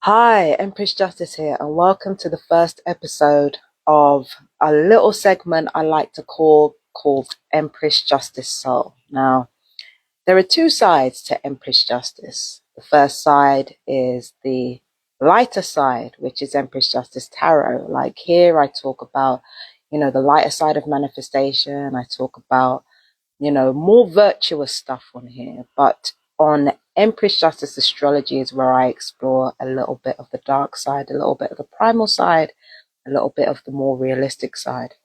Hi, Empress Justice here, and welcome to the first episode of a little segment I like to called Empress Justice Soul. Now, there are two sides to Empress Justice. The first side is the lighter side, which is Empress Justice Tarot. Like here, I talk about, the lighter side of manifestation. I talk about more virtuous stuff on here. But on Empress Justice Astrology is where I explore a little bit of the dark side, a little bit of the primal side, a little bit of the more realistic side.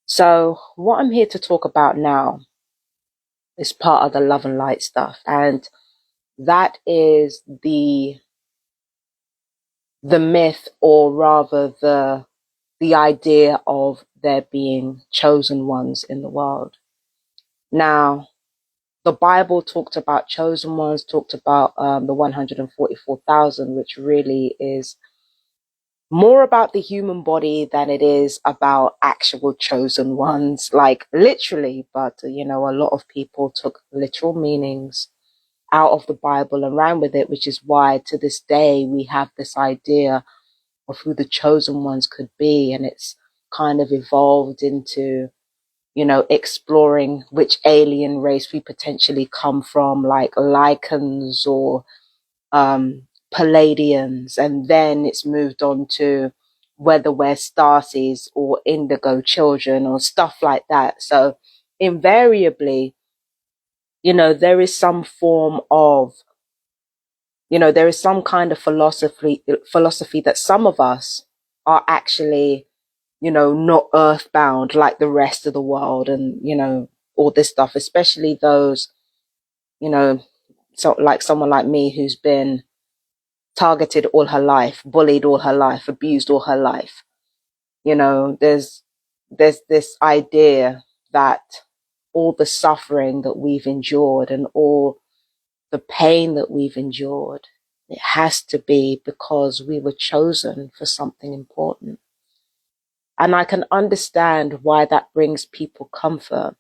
So what I'm here to talk about now is part of the love and light stuff. And that is the myth, or rather the idea of there being chosen ones in the world. Now, the Bible talked about chosen ones, talked about the 144,000, which really is more about the human body than it is about actual chosen ones, like literally. But, a lot of people took literal meanings out of the Bible and ran with it, which is why to this day we have this idea of who the chosen ones could be. And it's kind of evolved into exploring which alien race we potentially come from, like Lycans or Palladians. And then it's moved on to whether we're Starseeds or Indigo children or stuff like that. So invariably, there is some form of, there is some kind of philosophy that some of us are actually not earthbound like the rest of the world, and, all this stuff, especially those, so like someone like me who's been targeted all her life, bullied all her life, abused all her life. There's this idea that all the suffering that we've endured and all the pain that we've endured, it has to be because we were chosen for something important. And I can understand why that brings people comfort.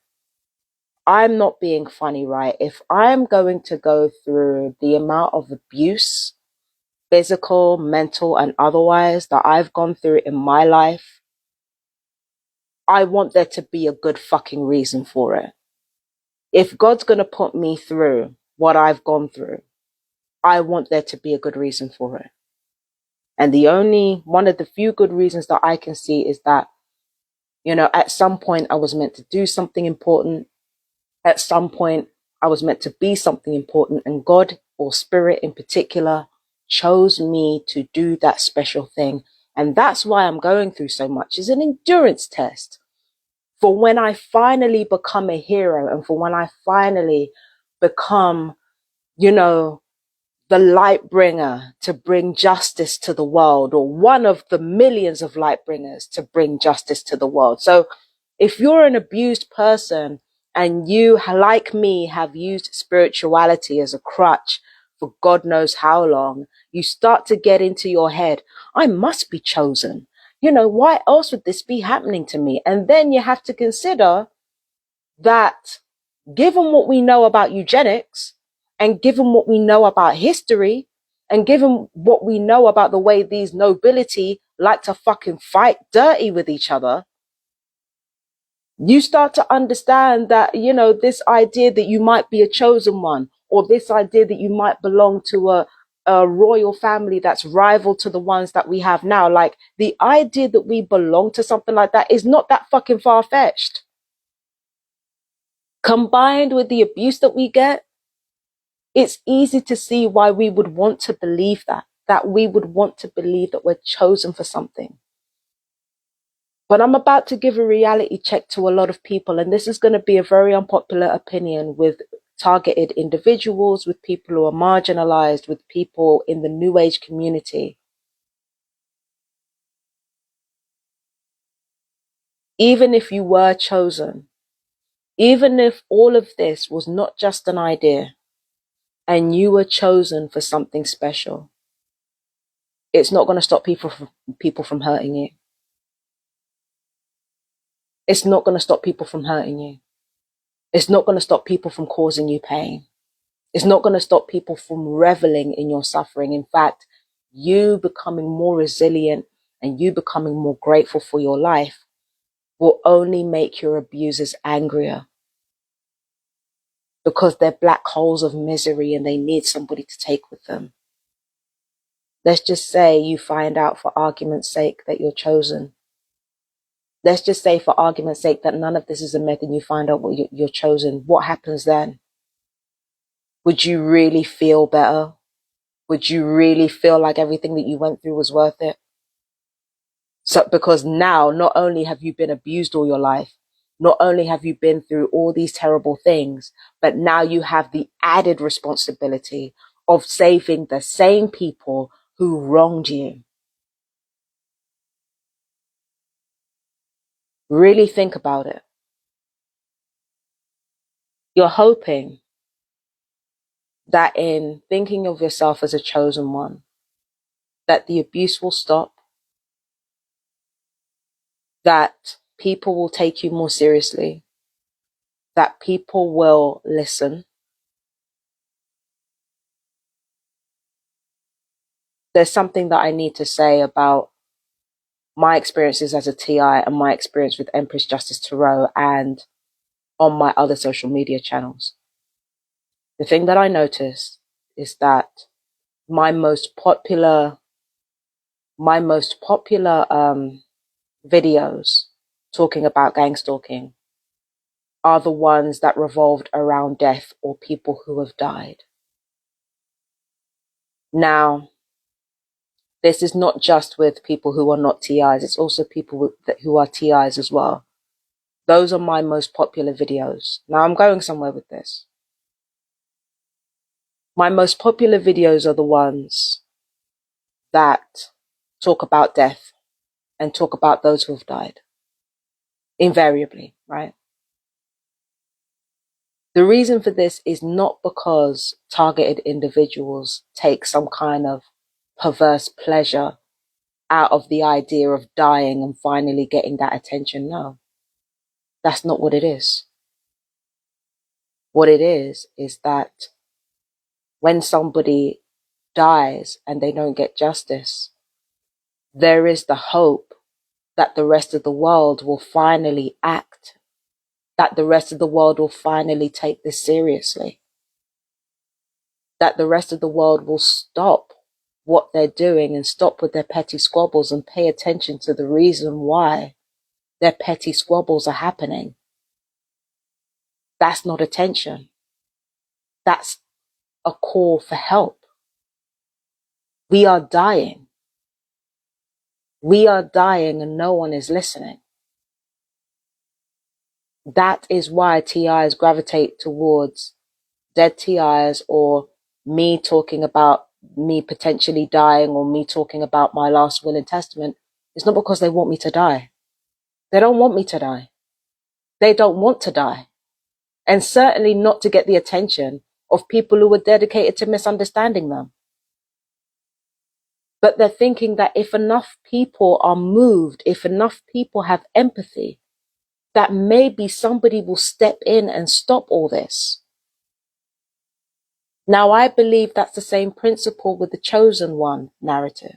I'm not being funny, right? If I'm going to go through the amount of abuse, physical, mental, and otherwise, that I've gone through in my life, I want there to be a good fucking reason for it. If God's going to put me through what I've gone through, I want there to be a good reason for it. And one of the few good reasons that I can see is that, at some point I was meant to do something important. At some point, I was meant to be something important, and God, or spirit in particular, chose me to do that special thing. And that's why I'm going through so much. It's an endurance test for when I finally become a hero, and for when I finally become, the light bringer to bring justice to the world, or one of the millions of light bringers to bring justice to the world. So if you're an abused person and you, like me, have used spirituality as a crutch for God knows how long, you start to get into your head, I must be chosen. Why else would this be happening to me? And then you have to consider that, given what we know about eugenics, and given what we know about history, and given what we know about the way these nobility like to fucking fight dirty with each other, you start to understand that, this idea that you might be a chosen one, or this idea that you might belong to a royal family that's rival to the ones that we have now, like the idea that we belong to something like that is not that fucking far-fetched. Combined with the abuse that we get, it's easy to see why we would want to believe that we would want to believe that we're chosen for something. But I'm about to give a reality check to a lot of people, and this is going to be a very unpopular opinion with targeted individuals, with people who are marginalized, with people in the New Age community. Even if you were chosen, even if all of this was not just an idea and you were chosen for something special, it's not going to stop people from hurting you. It's not going to stop people from hurting you. It's not going to stop people from causing you pain. It's not going to stop people from reveling in your suffering. In fact, you becoming more resilient and you becoming more grateful for your life will only make your abusers angrier, because they're black holes of misery and they need somebody to take with them. Let's just say you find out, for argument's sake, that you're chosen. Let's just say, for argument's sake, that none of this is a myth and you find out you're chosen. What happens then? Would you really feel better? Would you really feel like everything that you went through was worth it? So, because now, not only have you been abused all your life, not only have you been through all these terrible things, but now you have the added responsibility of saving the same people who wronged you. Really think about it. You're hoping that in thinking of yourself as a chosen one, that the abuse will stop, that people will take you more seriously, that people will listen. There's something that I need to say about my experiences as a TI and my experience with Empress Justice Tarot and on my other social media channels. The thing that I noticed is that my most popular videos talking about gang stalking are the ones that revolved around death or people who have died. Now, this is not just with people who are not TIs, it's also people who are TIs as well. Those are my most popular videos. Now, I'm going somewhere with this. My most popular videos are the ones that talk about death and talk about those who have died. Invariably, right? The reason for this is not because targeted individuals take some kind of perverse pleasure out of the idea of dying and finally getting that attention. No, that's not what it is. What it is that when somebody dies and they don't get justice, there is the hope that the rest of the world will finally act, that the rest of the world will finally take this seriously, that the rest of the world will stop what they're doing and stop with their petty squabbles and pay attention to the reason why their petty squabbles are happening. That's not attention. That's a call for help. We are dying. We are dying and no one is listening. That is why TIs gravitate towards dead TIs, or me talking about me potentially dying, or me talking about my last will and testament. It's not because they want me to die. They don't want me to die. They don't want to die. And certainly not to get the attention of people who were dedicated to misunderstanding them. But they're thinking that if enough people are moved, if enough people have empathy, that maybe somebody will step in and stop all this. Now, I believe that's the same principle with the chosen one narrative.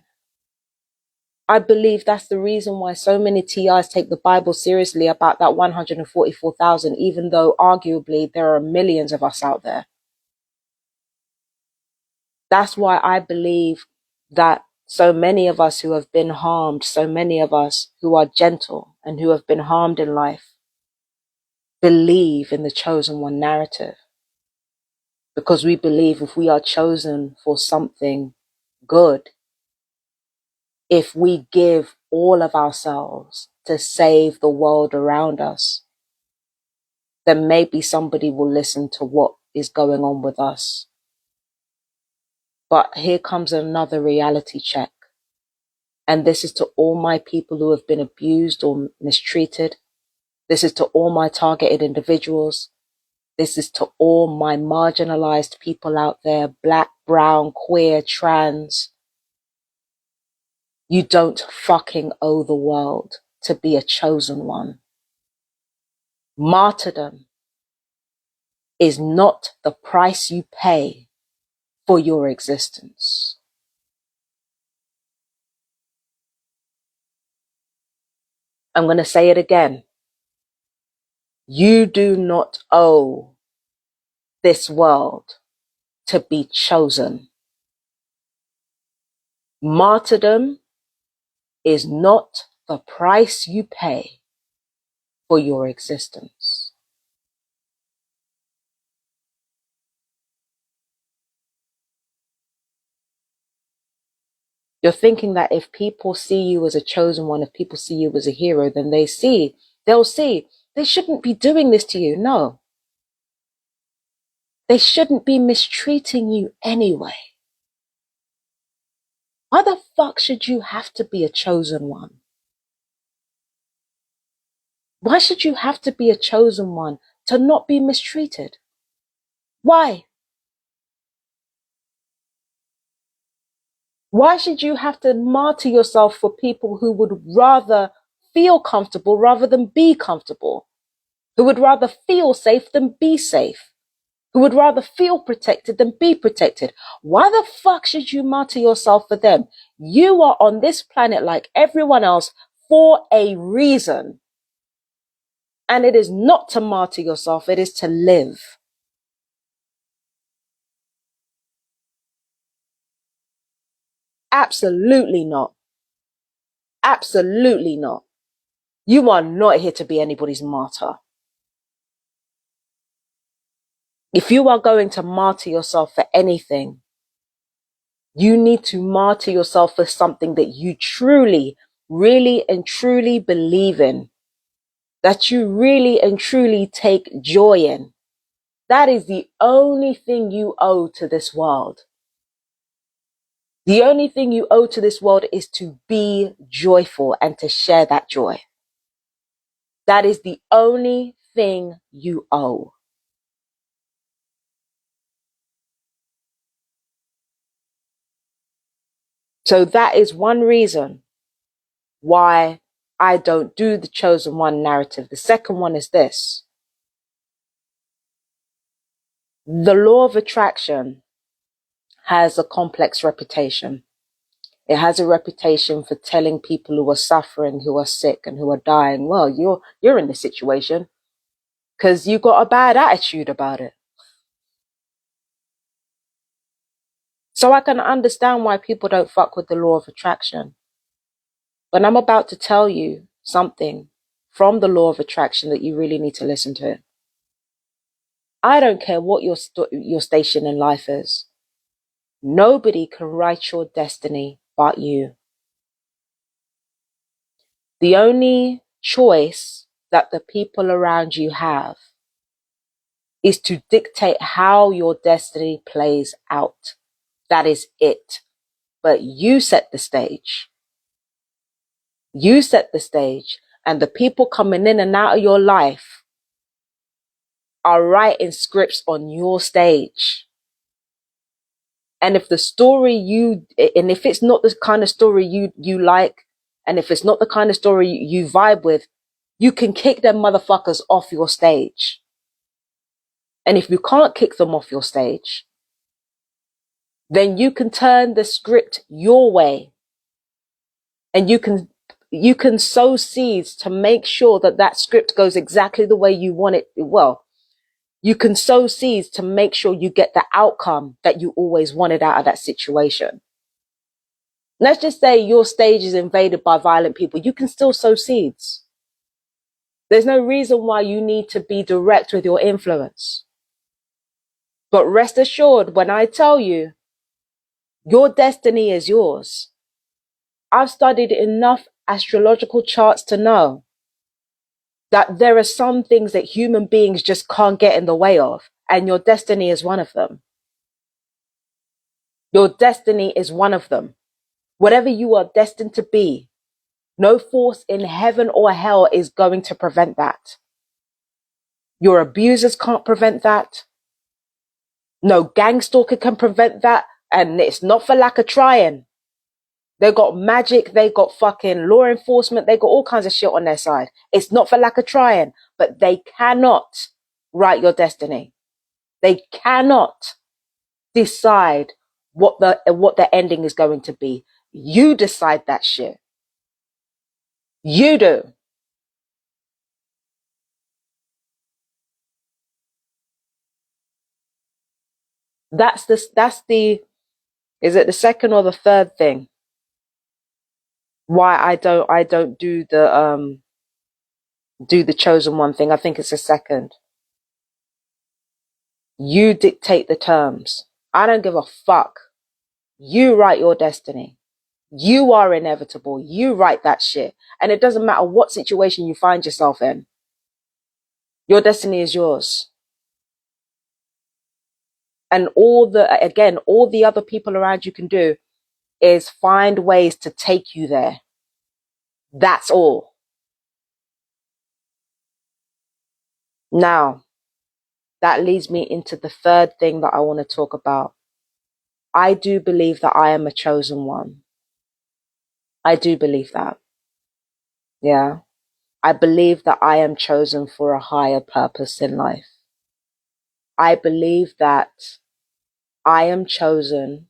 I believe that's the reason why so many TIs take the Bible seriously about that 144,000, even though arguably there are millions of us out there. That's why I believe that so many of us who have been harmed, so many of us who are gentle and who have been harmed in life, believe in the chosen one narrative. Because we believe if we are chosen for something good, if we give all of ourselves to save the world around us, then maybe somebody will listen to what is going on with us. But here comes another reality check. And this is to all my people who have been abused or mistreated. This is to all my targeted individuals. This is to all my marginalized people out there, black, brown, queer, trans. You don't fucking owe the world to be a chosen one. Martyrdom is not the price you pay for your existence. I'm going to say it again. You do not owe this world to be chosen. Martyrdom is not the price you pay for your existence. You're thinking that if people see you as a chosen one, if people see you as a hero, then they'll see they shouldn't be doing this to you. No. They shouldn't be mistreating you anyway. Why the fuck should you have to be a chosen one? Why should you have to be a chosen one to not be mistreated? Why? Why should you have to martyr yourself for people who would rather feel comfortable rather than be comfortable? Who would rather feel safe than be safe? Who would rather feel protected than be protected? Why the fuck should you martyr yourself for them? You are on this planet like everyone else for a reason. And it is not to martyr yourself, it is to live. Absolutely not. Absolutely not. You are not here to be anybody's martyr. If you are going to martyr yourself for anything, you need to martyr yourself for something that you truly, really and truly believe in. That you really and truly take joy in. That is the only thing you owe to this world. The only thing you owe to this world is to be joyful and to share that joy. That is the only thing you owe. So that is one reason why I don't do the chosen one narrative. The second one is this. The law of attraction has a complex reputation. It has a reputation for telling people who are suffering, who are sick and who are dying, well, you're in this situation because you got a bad attitude about it. So I can understand why people don't fuck with the law of attraction. But I'm about to tell you something from the law of attraction that you really need to listen to. I don't care what your station in life is. Nobody can write your destiny but you. The only choice that the people around you have is to dictate how your destiny plays out. That is it. But you set the stage. You set the stage, and the people coming in and out of your life are writing scripts on your stage. And if the story and if it's not the kind of story you like, and if it's not the kind of story you vibe with, you can kick them motherfuckers off your stage. And if you can't kick them off your stage, then you can turn the script your way. And you can sow seeds to make sure that script goes exactly the way you want it. Well, you can sow seeds to make sure you get the outcome that you always wanted out of that situation. Let's just say your stage is invaded by violent people. You can still sow seeds. There's no reason why you need to be direct with your influence. But rest assured, when I tell you, your destiny is yours. I've studied enough astrological charts to know that there are some things that human beings just can't get in the way of, and your destiny is one of them. Your destiny is one of them. Whatever you are destined to be, no force in heaven or hell is going to prevent that. Your abusers can't prevent that. No gang stalker can prevent that. And it's not for lack of trying. They got Magick, they got fucking law enforcement, they got all kinds of shit on their side. It's not for lack of trying, but they cannot write your destiny. They cannot decide what the ending is going to be. You decide that shit. You do. That's the, is it the second or the third thing? Why I don't do the chosen one thing. I think it's the second. You dictate the terms. I don't give a fuck. You write your destiny. You are inevitable. You write that shit. And it doesn't matter what situation you find yourself in. Your destiny is yours. And all the other people around you can do is find ways to take you there. That's all. Now, that leads me into the third thing that I want to talk about. I do believe that I am a chosen one. I do believe that. Yeah. I believe that I am chosen for a higher purpose in life. I believe that I am chosen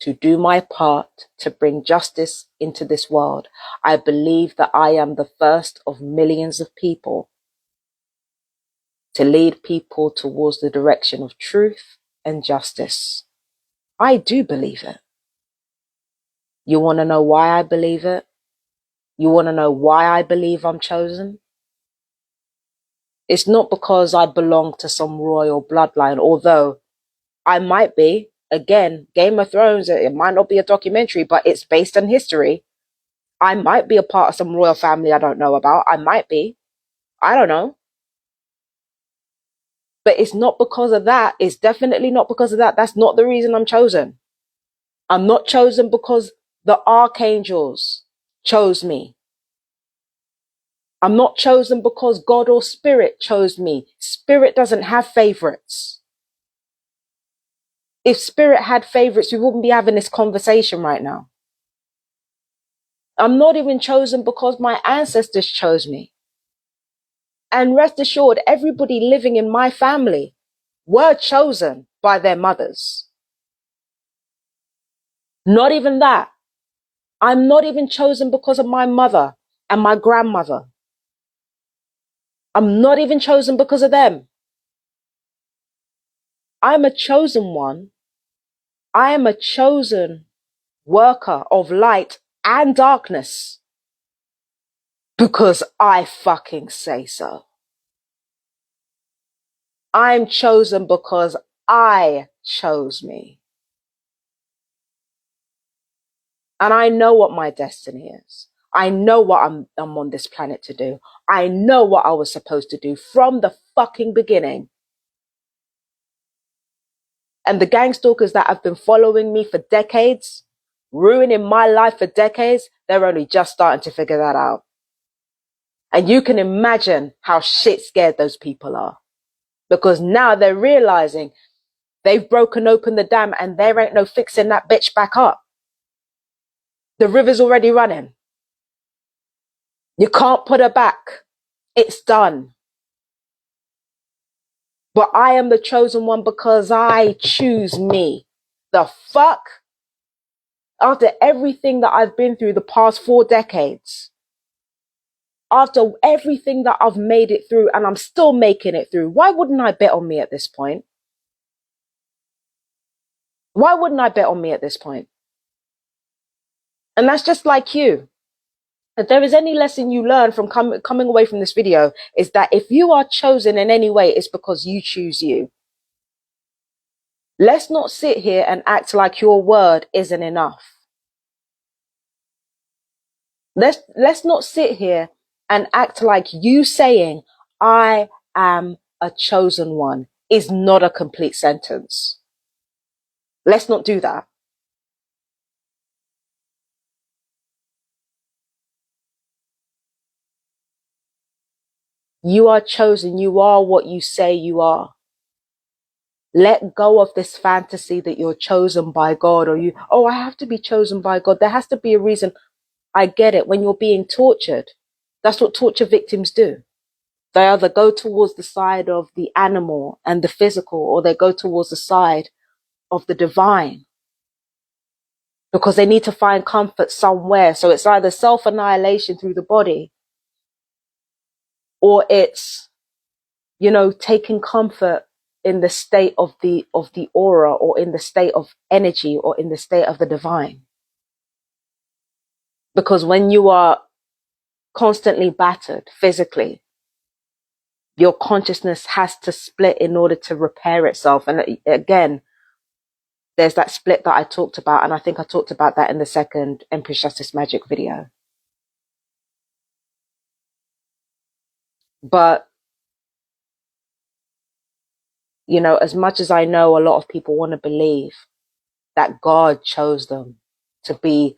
to do my part to bring justice into this world. I believe that I am the first of millions of people to lead people towards the direction of truth and justice. I do believe it. You want to know why I believe it? You want to know why I believe I'm chosen? It's not because I belong to some royal bloodline, although I might be. Again, Game of Thrones, it might not be a documentary, but it's based on history. I might be a part of some royal family I don't know about. I might be. I don't know. But it's not because of that. It's definitely not because of that. That's not the reason I'm chosen. I'm not chosen because the archangels chose me. I'm not chosen because God or Spirit chose me. Spirit doesn't have favorites. If Spirit had favorites, we wouldn't be having this conversation right now. I'm not even chosen because my ancestors chose me. And rest assured, everybody living in my family were chosen by their mothers. Not even that. I'm not even chosen because of my mother and my grandmother. I'm not even chosen because of them. I'm a chosen one. I am a chosen worker of light and darkness because I fucking say so. I'm chosen because I chose me. And I know what my destiny is. I know what I'm on this planet to do. I know what I was supposed to do from the fucking beginning. And the gang stalkers that have been following me for decades, ruining my life for decades, they're only just starting to figure that out. And you can imagine how shit scared those people are. Because now they're realizing they've broken open the dam and there ain't no fixing that bitch back up. The river's already running. You can't put her back. It's done. But I am the chosen one because I choose me. The fuck? After everything that I've been through the past 4 decades, after everything that I've made it through and I'm still making it through, why wouldn't I bet on me at this point? Why wouldn't I bet on me at this point? And that's just like you. If there is any lesson you learn from coming away from this video, is that if you are chosen in any way, it's because you choose you. Let's not sit here and act like your word isn't enough. Let's not sit here and act like you saying, I am a chosen one is not a complete sentence. Let's not do that. You are chosen. You are what you say you are. Let go of this fantasy that you're chosen by God or I have to be chosen by God. There has to be a reason. I get it. When you're being tortured, that's what torture victims do. They either go towards the side of the animal and the physical, or they go towards the side of the divine because they need to find comfort somewhere. So it's either self-annihilation through the body, or it's, taking comfort in the state of the aura, or in the state of energy, or in the state of the divine. Because when you are constantly battered physically, your consciousness has to split in order to repair itself. And again, there's that split that I talked about, and I think I talked about that in the second Empress Justice Magick video. But, you know, as much as I know a lot of people want to believe that God chose them to be,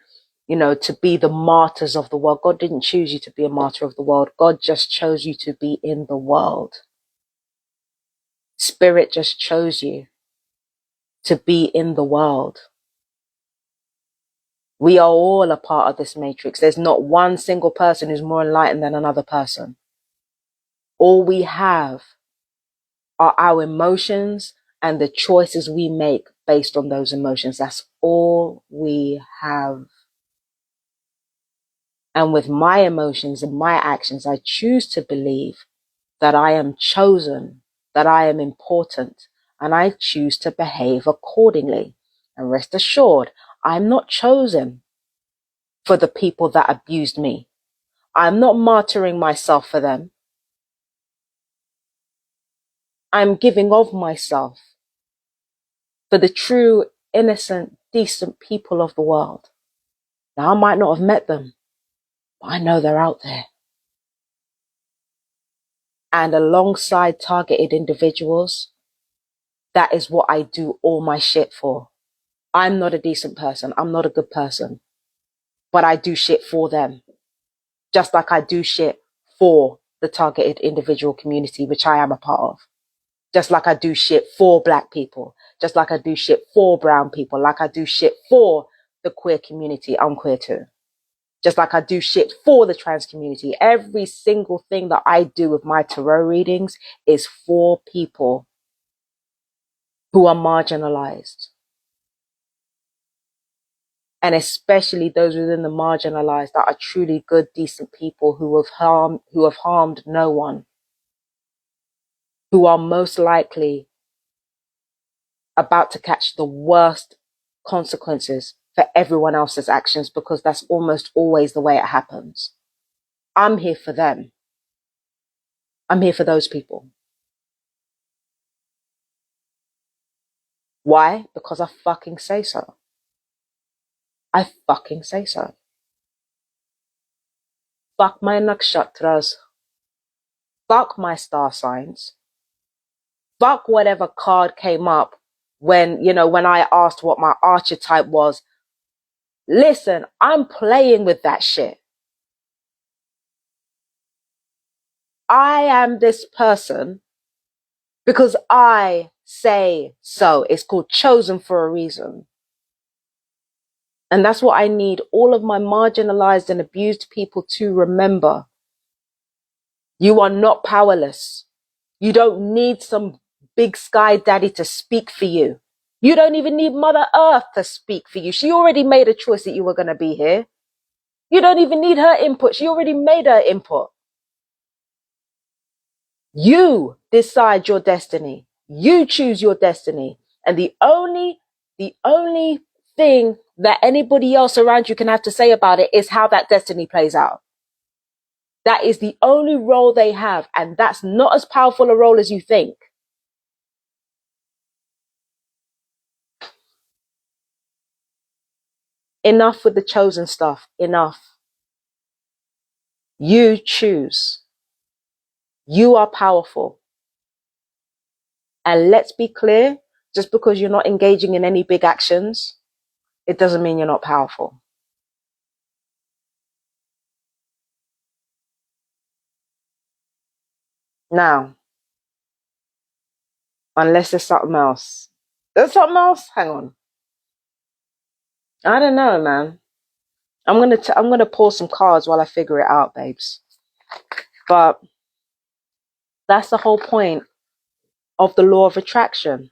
you know, to be the martyrs of the world. God didn't choose you to be a martyr of the world. God just chose you to be in the world. Spirit just chose you to be in the world. We are all a part of this matrix. There's not one single person who's more enlightened than another person. All we have are our emotions and the choices we make based on those emotions. That's all we have. And with my emotions and my actions, I choose to believe that I am chosen, that I am important, and I choose to behave accordingly. And rest assured, I'm not chosen for the people that abused me. I'm not martyring myself for them. I'm giving of myself for the true, innocent, decent people of the world. Now, I might not have met them, but I know they're out there. And alongside targeted individuals, that is what I do all my shit for. I'm not a decent person. I'm not a good person. But I do shit for them. Just like I do shit for the targeted individual community, which I am a part of. Just like I do shit for Black people. Just like I do shit for brown people. Like I do shit for the queer community. I'm queer too. Just like I do shit for the trans community. Every single thing that I do with my tarot readings is for people who are marginalized. And especially those within the marginalized that are truly good, decent people who have harmed no one, who are most likely about to catch the worst consequences for everyone else's actions, because that's almost always the way it happens. I'm here for them. I'm here for those people. Why? Because I fucking say so. I fucking say so. Fuck my nakshatras. Fuck my star signs. Fuck whatever card came up when I asked what my archetype was. Listen, I'm playing with that shit. I am this person because I say so. It's called chosen for a reason. And that's what I need all of my marginalized and abused people to remember. You are not powerless. You don't need some big sky daddy to speak for you. You don't even need Mother Earth to speak for you. She already made a choice that you were going to be here. You don't even need her input. She already made her input. You decide your destiny. You choose your destiny. And the only thing that anybody else around you can have to say about it is how that destiny plays out. That is the only role they have. And that's not as powerful a role as you think. Enough with the chosen stuff. Enough. You choose. You are powerful. And let's be clear, just because you're not engaging in any big actions, it doesn't mean you're not powerful. Now, unless there's something else. There's something else? Hang on. I don't know, man. I'm gonna pull some cards while I figure it out, babes. But that's the whole point of the law of attraction.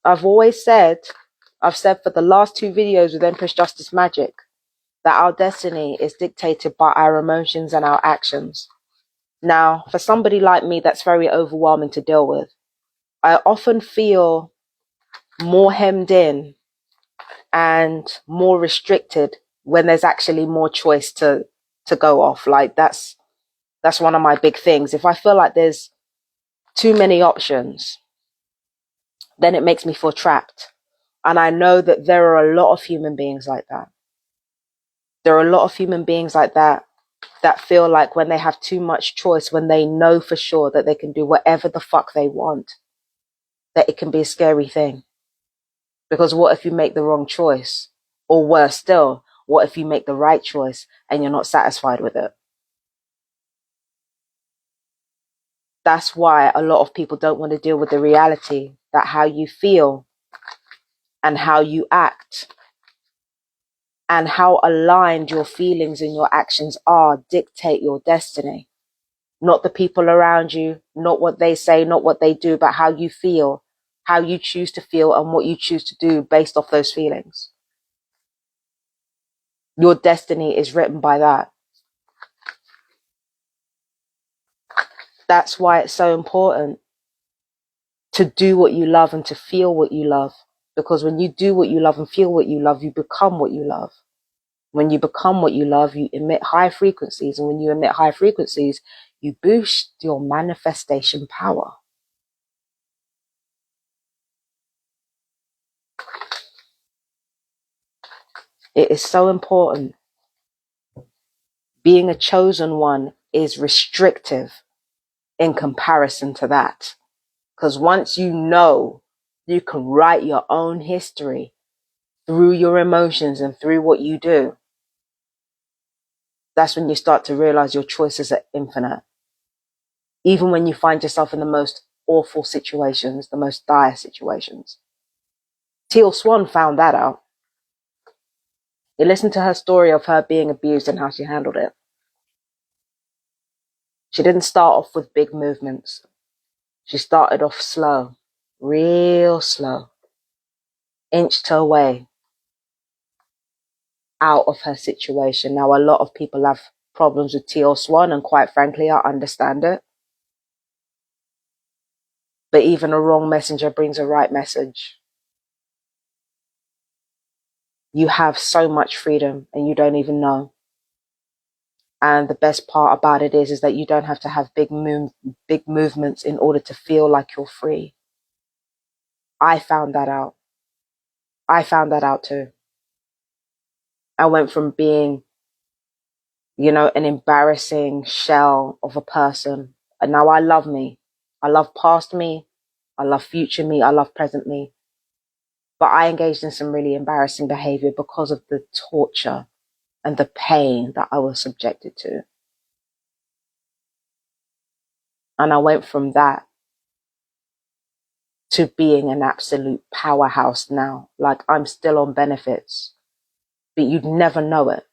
I've said for the last 2 videos with Empress Justice Magick, that our destiny is dictated by our emotions and our actions. Now, for somebody like me, that's very overwhelming to deal with. I often feel more hemmed in and more restricted when there's actually more choice to go off. Like that's one of my big things. If I feel like there's too many options, then it makes me feel trapped. And I know that there are a lot of human beings like that. There are a lot of human beings like that feel like when they have too much choice, when they know for sure that they can do whatever the fuck they want, that it can be a scary thing. Because what if you make the wrong choice? Or worse still, what if you make the right choice and you're not satisfied with it? That's why a lot of people don't want to deal with the reality that how you feel and how you act and how aligned your feelings and your actions are dictate your destiny. Not the people around you, not what they say, not what they do, but how you feel, how you choose to feel and what you choose to do based off those feelings. Your destiny is written by that. That's why it's so important to do what you love and to feel what you love. Because when you do what you love and feel what you love, you become what you love. When you become what you love, you emit high frequencies. And when you emit high frequencies, you boost your manifestation power. It is so important. Being a chosen one is restrictive in comparison to that. Because once you know, you can write your own history through your emotions and through what you do. That's when you start to realize your choices are infinite. Even when you find yourself in the most awful situations, the most dire situations. Teal Swan found that out. You listen to her story of her being abused and how she handled it. She didn't start off with big movements. She started off slow, real slow, inched her way out of her situation. Now, a lot of people have problems with Teal Swan, and quite frankly, I understand it. But even a wrong messenger brings a right message. You have so much freedom and you don't even know. And the best part about it is that you don't have to have big movements in order to feel like you're free. I found that out. I found that out too. I went from being, an embarrassing shell of a person. And now I love me. I love past me. I love future me. I love present me. But I engaged in some really embarrassing behavior because of the torture and the pain that I was subjected to. And I went from that to being an absolute powerhouse now. Like, I'm still on benefits, but you'd never know it.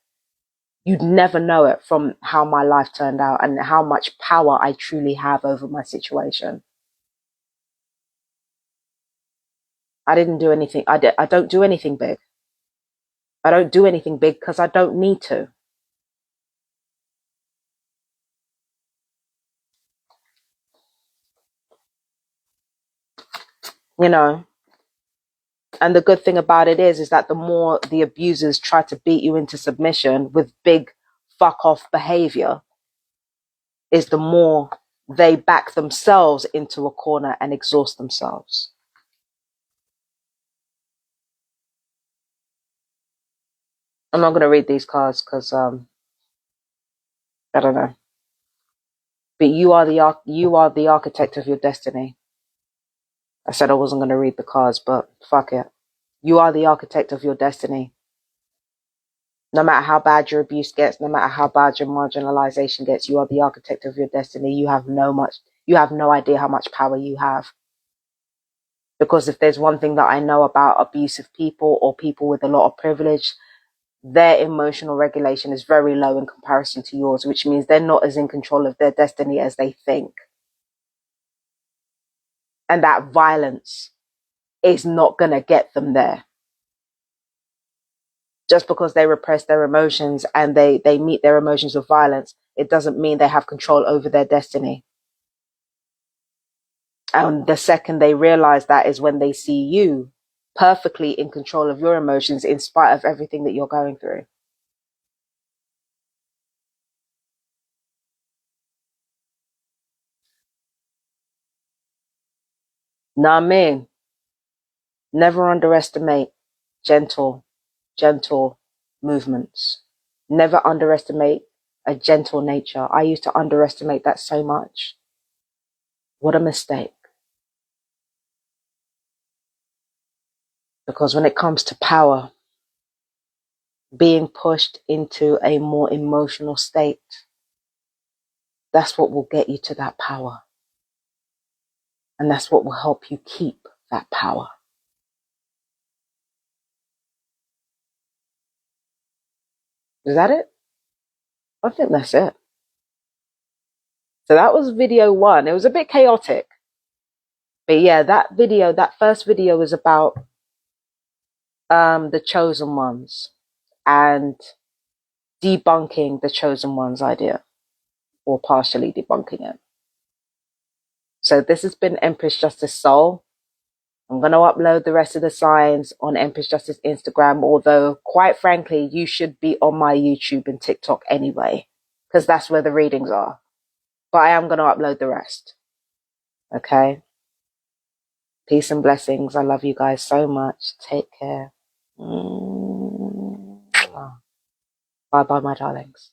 You'd never know it from how my life turned out and how much power I truly have over my situation. I didn't do anything. I don't do anything big. I don't do anything big because I don't need to. And the good thing about it is that the more the abusers try to beat you into submission with big fuck off behavior, is the more they back themselves into a corner and exhaust themselves. I'm not going to read these cards because I don't know. But you are the architect of your destiny. I said I wasn't going to read the cards, but fuck it. You are the architect of your destiny. No matter how bad your abuse gets, no matter how bad your marginalization gets, you are the architect of your destiny. You have no idea how much power you have. Because if there's one thing that I know about abusive people or people with a lot of privilege, their emotional regulation is very low in comparison to yours, which means they're not as in control of their destiny as they think. And that violence is not going to get them there. Just because they repress their emotions and they meet their emotions with violence, it doesn't mean they have control over their destiny. And the second they realize that is when they see you perfectly in control of your emotions in spite of everything that you're going through. Nah, man, never underestimate gentle, gentle movements. Never underestimate a gentle nature. I used to underestimate that so much. What a mistake. Because when it comes to power, being pushed into a more emotional state, that's what will get you to that power. And that's what will help you keep that power. Is that it? I think that's it. So that was video one. It was a bit chaotic. But yeah, that first video was about the chosen ones and debunking the chosen ones idea, or partially debunking it. So this has been Empress Justice Soul. I'm going to upload the rest of the signs on Empress Justice Instagram, although quite frankly, you should be on my YouTube and TikTok anyway, because that's where the readings are. But I am going to upload the rest. Okay? Peace and blessings. I love you guys so much. Take care. Bye bye, my darlings.